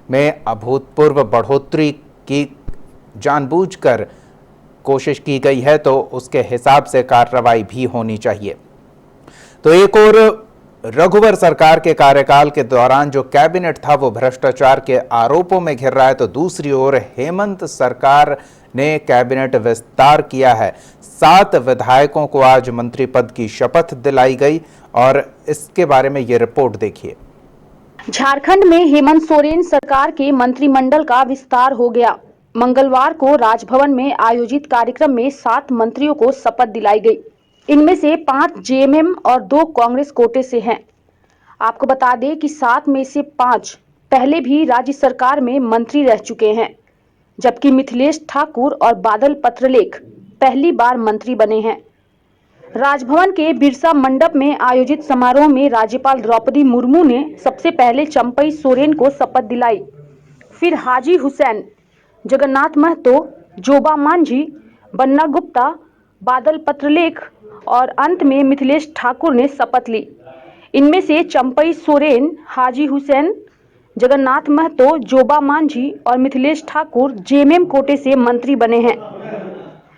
में अभूतपूर्व बढ़ोतरी की जानबूझकर कोशिश की गई है तो उसके हिसाब से कार्रवाई भी होनी चाहिए। तो एक और रघुवर सरकार के कार्यकाल के दौरान जो कैबिनेट था वो भ्रष्टाचार के आरोपों में घिर रहा है, तो दूसरी ओर हेमंत सरकार ने कैबिनेट विस्तार किया है। 7 विधायकों को आज मंत्री पद की शपथ दिलाई गई और इसके बारे में ये रिपोर्ट देखिए। झारखंड में हेमंत सोरेन सरकार के मंत्रिमंडल का विस्तार हो गया। मंगलवार को राजभवन में आयोजित कार्यक्रम में 7 मंत्रियों को शपथ दिलाई गई। इनमें से 5 जेएमएम और 2 कांग्रेस कोटे से हैं। आपको बता दें कि 7 में से 5 पहले भी राज्य सरकार में मंत्री रह चुके हैं, जबकि मिथिलेश ठाकुर और बादल पत्रलेख पहली बार मंत्री बने हैं। राजभवन के बिरसा मंडप में आयोजित समारोह में राज्यपाल द्रौपदी मुर्मू ने सबसे पहले चंपई सोरेन को शपथ दिलाई, फिर हाजी हुसैन, जगन्नाथ महतो, जोबा मांझी, बन्ना गुप्ता, बादल पत्रलेख और अंत में मिथिलेश ठाकुर ने शपथ ली। इनमें से चंपई सोरेन, हाजी हुसैन, जगन्नाथ महतो, जोबा मांझी और मिथिलेश ठाकुर जेएमएम कोटे से मंत्री बने हैं।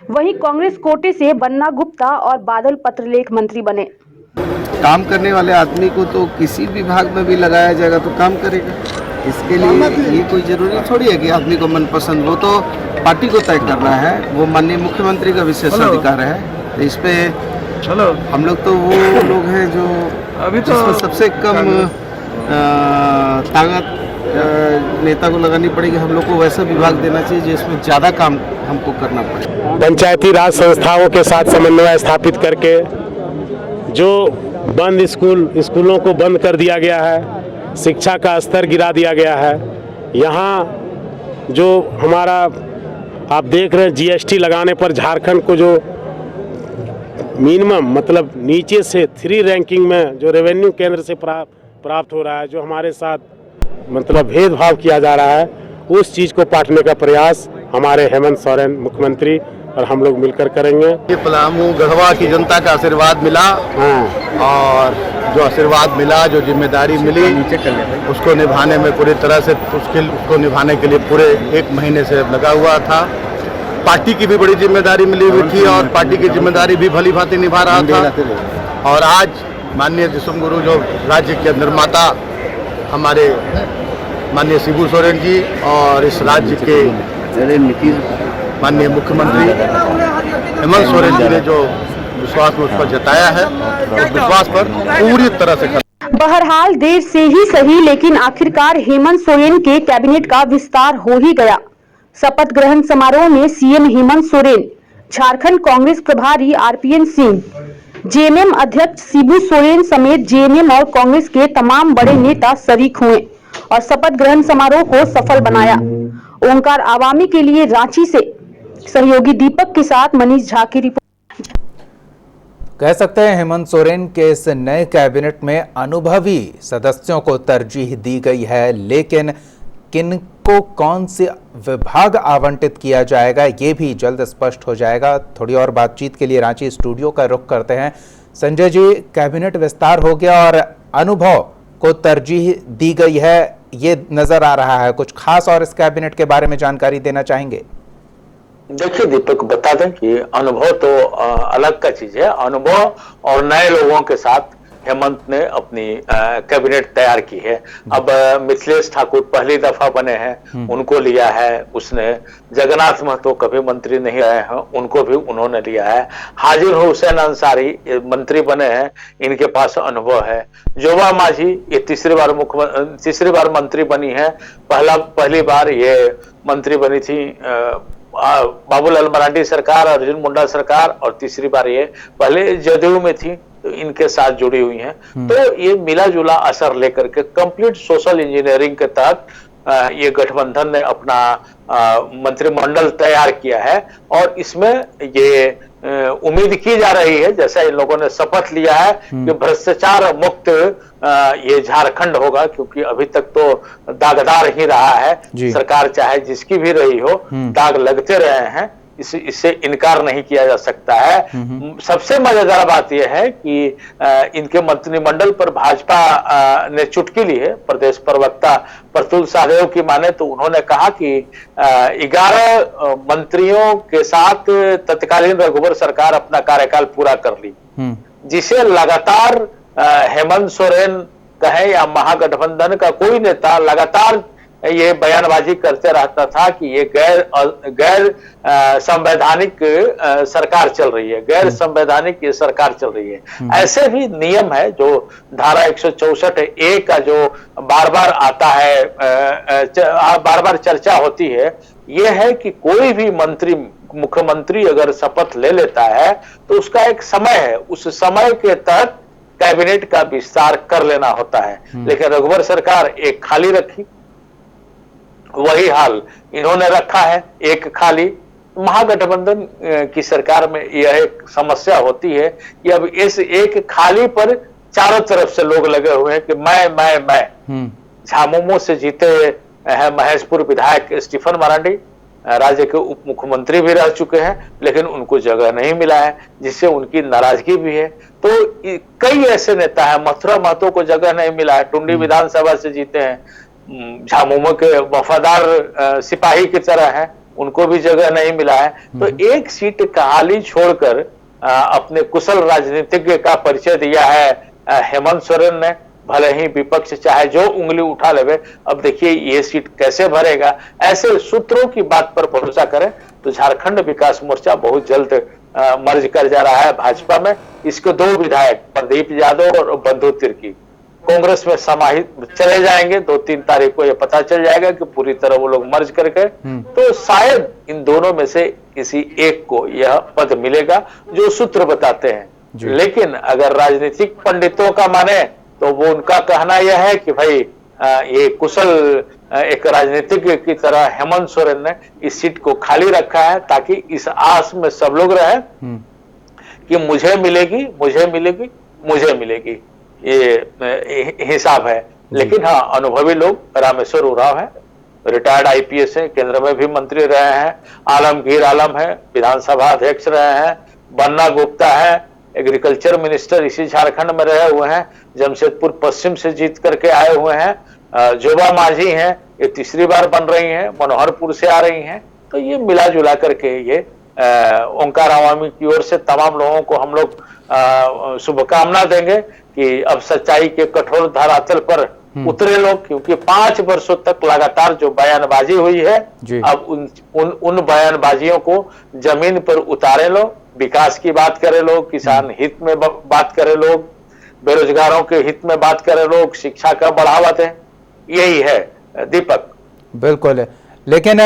वहीं कांग्रेस कोटे से बन्ना गुप्ता और बादल पत्रलेख मंत्री बने। काम करने वाले आदमी को तो किसी विभाग में भी लगाया जाएगा तो काम करेगा। इसके लिए ये कोई जरूरी थोड़ी है कि आदमी को मनपसंद, वो तो पार्टी को तय करना है, वो माननीय मुख्यमंत्री का विशेष अधिकार है। तो इस पे हम लोग तो वो लोग हैं जो अभी तो सबसे कम ताकत नेता को लगानी पड़ेगी। हम लोग को वैसा विभाग देना चाहिए जिसमें ज़्यादा काम हमको करना पड़े। पंचायती राज संस्थाओं के साथ समन्वय स्थापित करके जो बंद स्कूलों को बंद कर दिया गया है, शिक्षा का स्तर गिरा दिया गया है। यहाँ जो हमारा आप देख रहे हैं जीएसटी लगाने पर झारखंड को जो मिनिमम मतलब नीचे से 3 रैंकिंग में जो रेवेन्यू केंद्र से प्राप्त हो रहा है, जो हमारे साथ मतलब भेदभाव किया जा रहा है, उस चीज़ को पाटने का प्रयास हमारे हेमंत सोरेन मुख्यमंत्री और हम लोग मिलकर करेंगे। ये पलामू गढ़वा की जनता का आशीर्वाद मिला और जो आशीर्वाद मिला, जो जिम्मेदारी मिली, उसको निभाने में पूरी तरह से उसको निभाने के लिए पूरे 1 महीने से लगा हुआ था। पार्टी की भी बड़ी जिम्मेदारी मिली हुई थी और पार्टी की जिम्मेदारी भी भली भांति निभा रहा था। और आज माननीय दिसुम गुरु जो राज्य के निर्माता हमारे माननीय शिबू सोरेन जी और इस राज्य के माननीय मुख्यमंत्री हेमंत सोरेन जी ने जो विश्वास मुझ पर जताया है, उस विश्वास पर पूरी तरह से बहरहाल देर से ही सही, लेकिन आखिरकार हेमंत सोरेन के कैबिनेट का विस्तार हो ही गया। शपथ ग्रहण समारोह में सीएम हेमंत सोरेन, झारखंड कांग्रेस प्रभारी आरपीएन सिंह, जेएमएम अध्यक्ष शिबू सोरेन समेत जेएमएम और कांग्रेस के तमाम बड़े नेता शरीक हुए और शपथ ग्रहण समारोह को सफल बनाया। ओंकार आवामी के लिए रांची से सहयोगी दीपक के साथ मनीष झा की रिपोर्ट। कह सकते हैं हेमंत सोरेन के इस नए कैबिनेट में अनुभवी सदस्यों को तरजीह दी गई है, लेकिन किनको कौन से विभाग आवंटित किया जाएगा ये भी जल्द स्पष्ट हो जाएगा। थोड़ी और बातचीत के लिए रांची स्टूडियो का रुख करते हैं। संजय जी, कैबिनेट विस्तार हो गया और अनुभव को तरजीह दी गई है, ये नजर आ रहा है। कुछ खास और इस कैबिनेट के बारे में जानकारी देना चाहेंगे? देखिए दीपक, बता दें कि अनुभव तो अलग का चीज है। अनुभव और नए लोगों के साथ हेमंत ने अपनी कैबिनेट तैयार की है। अब मिथिलेश ठाकुर पहली दफा बने हैं, उनको लिया है उसने। जगन्नाथ महतो कभी मंत्री नहीं रहे हैं, उनको भी उन्होंने लिया है। हाजी हुसैन अंसारी मंत्री बने हैं, इनके पास अनुभव है। जोबा मांझी ये तीसरी बार मंत्री बनी है। पहली बार ये मंत्री बनी थी बाबूलाल मरांडी सरकार, अर्जुन मुंडा सरकार, और तीसरी बार ये पहले जदयू में थी, तो इनके साथ जुड़ी हुई हैं। तो ये मिला जुला असर लेकर के कंप्लीट सोशल इंजीनियरिंग के तहत ये गठबंधन ने अपना मंत्रिमंडल तैयार किया है और इसमें ये उम्मीद की जा रही है, जैसा इन लोगों ने शपथ लिया है, कि भ्रष्टाचार मुक्त ये झारखंड होगा, क्योंकि अभी तक तो दागदार ही रहा है। सरकार चाहे जिसकी भी रही हो, दाग लगते रहे हैं। इससे इनकार नहीं किया जा सकता है। सबसे मजेदार बात यह है कि इनके मंत्रिमंडल पर भाजपा ने चुटकी ली है। प्रदेश प्रवक्ता प्रतुल सहदेव की माने तो उन्होंने कहा कि 11 मंत्रियों के साथ तत्कालीन रघुवर सरकार अपना कार्यकाल पूरा कर ली, जिसे लगातार हेमंत सोरेन कहे या महागठबंधन का कोई नेता लगातार ये बयानबाजी करते रहता था कि ये गैर संवैधानिक सरकार चल रही है, गैर संवैधानिक ये सरकार चल रही है। ऐसे भी नियम है जो धारा 164A का जो बार बार आता है, बार बार चर्चा होती है, ये है कि कोई भी मुख्यमंत्री अगर शपथ ले लेता है तो उसका एक समय है, उस समय के तहत कैबिनेट का विस्तार कर लेना होता है। लेकिन रघुवर सरकार एक खाली रखी, वही हाल इन्होंने रखा है, एक खाली। महागठबंधन की सरकार में यह एक समस्या होती है कि अब इस एक खाली पर चारों तरफ से लोग लगे हुए हैं कि मैं झामुमो से जीते हैं महेशपुर विधायक स्टीफन मरांडी, राज्य के उप मुख्यमंत्री भी रह चुके हैं, लेकिन उनको जगह नहीं मिला है, जिससे उनकी नाराजगी भी है। तो कई ऐसे नेता हैं, मथुरा महतो को जगह नहीं मिला है, टुंडी विधानसभा से जीते हैं, झामुमो के वफादार सिपाही की तरह हैं, उनको भी जगह नहीं मिला है। तो एक सीट खाली छोड़कर अपने कुशल राजनीतिज्ञ का परिचय दिया है हेमंत सोरेन ने। भले ही विपक्ष चाहे जो उंगली उठा लेवे, अब देखिए ये सीट कैसे भरेगा। ऐसे सूत्रों की बात पर भरोसा करें तो झारखंड विकास मोर्चा बहुत जल्द मर्ज कर जा रहा है भाजपा में। इसके 2 विधायक प्रदीप यादव और बंधु तिर्की कांग्रेस में समाहित चले जाएंगे। 2-3 तारीख को यह पता चल जाएगा कि पूरी तरह वो लोग मर्ज करके, तो शायद इन दोनों में से किसी एक को यह पद मिलेगा, जो सूत्र बताते हैं। लेकिन अगर राजनीतिक पंडितों का माने तो वो उनका कहना यह है कि भाई ये कुशल एक राजनीतिज्ञ की तरह हेमंत सोरेन ने इस सीट को खाली रखा है, ताकि इस आस में सब लोग रहे कि मुझे मिलेगी, मुझे मिलेगी, मुझे मिलेगी, ये हिसाब है। लेकिन हाँ, अनुभवी लोग रामेश्वर उरांव है, रिटायर्ड आईपीएस है, केंद्र में भी मंत्री रहे हैं, आलमगीर आलम है, विधानसभा अध्यक्ष रहे हैं, बन्ना गुप्ता है, एग्रीकल्चर मिनिस्टर इसी झारखंड में रहे हुए हैं, जमशेदपुर पश्चिम से जीत करके आए हुए हैं, जोबा माझी हैं, ये तीसरी बार बन रही हैं, मनोहरपुर से आ रही हैं। तो ये मिला जुला करके ये ओंकार अवामी की ओर से तमाम लोगों को हम लोग शुभकामना देंगे कि अब सच्चाई के कठोर धरातल पर उतरे लोग, क्योंकि 5 वर्षों तक लगातार जो बयानबाजी हुई है, अब उन बयानबाजियों को जमीन पर उतारे लोग, विकास की बात करें लोग, किसान हित में बात करें लोग, बेरोजगारों के हित में बात करें लोग, शिक्षा का बढ़ावा दें, यही है दीपक। बिल्कुल। लेकिन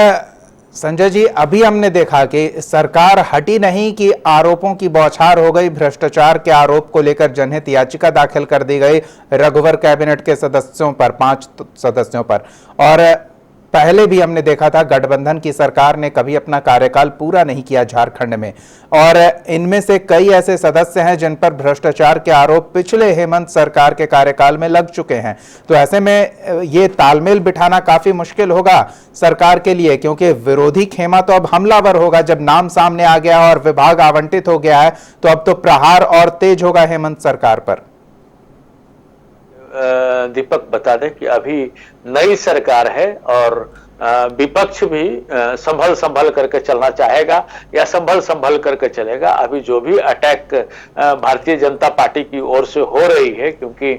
संजय जी, अभी हमने देखा कि सरकार हटी नहीं कि आरोपों की बौछार हो गई। भ्रष्टाचार के आरोप को लेकर जनहित याचिका दाखिल कर दी गई रघुवर कैबिनेट के सदस्यों पर, 5 सदस्यों पर। और पहले भी हमने देखा था गठबंधन की सरकार ने कभी अपना कार्यकाल पूरा नहीं किया झारखंड में, और इनमें से कई ऐसे सदस्य हैं जिन पर भ्रष्टाचार के आरोप पिछले हेमंत सरकार के कार्यकाल में लग चुके हैं। तो ऐसे में ये तालमेल बिठाना काफी मुश्किल होगा सरकार के लिए, क्योंकि विरोधी खेमा तो अब हमलावर होगा। जब नाम सामने आ गया और विभाग आवंटित हो गया है, तो अब तो प्रहार और तेज होगा हेमंत सरकार पर। दीपक बता दें कि अभी नई सरकार है और विपक्ष भी संभल करके चलना चाहेगा या संभल करके चलेगा। अभी जो भी अटैक भारतीय जनता पार्टी की ओर से हो रही है, क्योंकि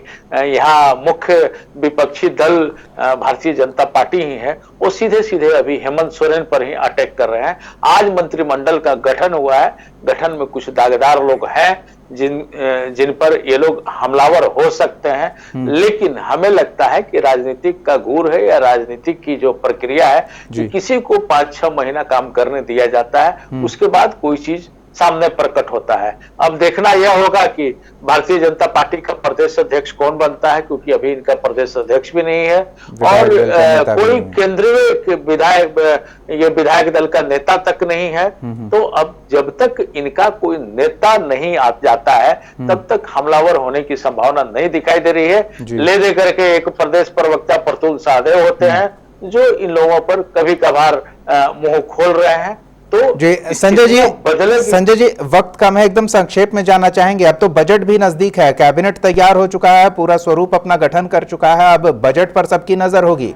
यहाँ मुख्य विपक्षी दल भारतीय जनता पार्टी ही है, वो सीधे सीधे अभी हेमंत सोरेन पर ही अटैक कर रहे हैं। आज मंत्रिमंडल का गठन हुआ है, गठन में कुछ दागदार लोग हैं जिन पर ये लोग हमलावर हो सकते हैं, लेकिन हमें लगता है कि राजनीतिक का गुर है या राजनीतिक की जो प्रक्रिया है कि किसी को 5-6 महीना काम करने दिया जाता है, उसके बाद कोई चीज सामने प्रकट होता है। अब देखना यह होगा कि भारतीय जनता पार्टी का प्रदेश अध्यक्ष कौन बनता है, क्योंकि अभी इनका प्रदेश अध्यक्ष भी नहीं है और कोई केंद्रीय विधायक दल का नेता तक नहीं है। तो अब जब तक इनका कोई नेता नहीं आ जाता है, तब तक हमलावर होने की संभावना नहीं दिखाई दे रही है। ले दे करके एक प्रदेश प्रवक्ता प्रतुल सहदेव होते हैं जो इन लोगों पर कभी कभार मुंह खोल रहे हैं। तो जी बदलेगी। संजय जी वक्त कम है, एकदम संक्षेप में जाना चाहेंगे। अब तो बजट भी नजदीक है, कैबिनेट तैयार हो चुका है, पूरा स्वरूप अपना गठन कर चुका है, अब बजट पर सबकी नजर होगी।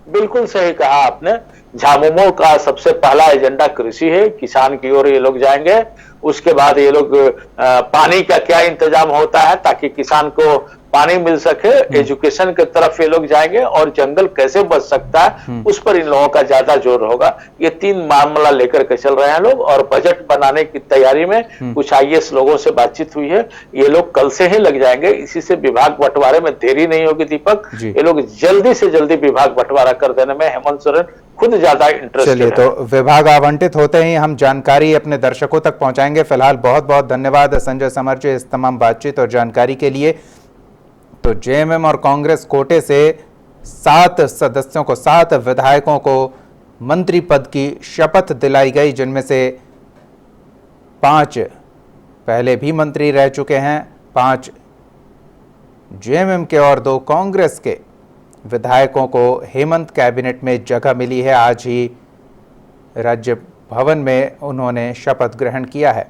बिल्कुल सही कहा आपने। झामुमो का सबसे पहला एजेंडा कृषि है, किसान की ओर ये लोग जाएंगे। उसके बाद ये लोग पानी का क्या इंतजाम होता है ताकि किसान को पानी मिल सके, एजुकेशन की तरफ ये लोग जाएंगे, और जंगल कैसे बच सकता है उस पर इन लोगों का ज्यादा जोर होगा। ये 3 मामला लेकर के चल रहे हैं लोग, और बजट बनाने की तैयारी में कुछ आईएएस लोगों से बातचीत हुई है, ये लोग कल से ही लग जाएंगे। इसी से विभाग बंटवारे में देरी नहीं होगी दीपक, ये लोग जल्दी से जल्दी विभाग बंटवारा कर देने में हेमंत सोरेन खुद ज्यादा इंटरेस्टेड है। चलिए, तो विभाग आवंटित होते ही हम जानकारी अपने दर्शकों तक पहुंचाएंगे। फिलहाल बहुत बहुत धन्यवाद संजय समर जी इस तमाम बातचीत और जानकारी के लिए। तो जेएमएम और कांग्रेस कोटे से 7 सदस्यों को, 7 विधायकों को मंत्री पद की शपथ दिलाई गई, जिनमें से 5 पहले भी मंत्री रह चुके हैं, 5 जेएमएम के और 2 कांग्रेस के विधायकों को हेमंत कैबिनेट में जगह मिली है। आज ही राज्य भवन में उन्होंने शपथ ग्रहण किया है।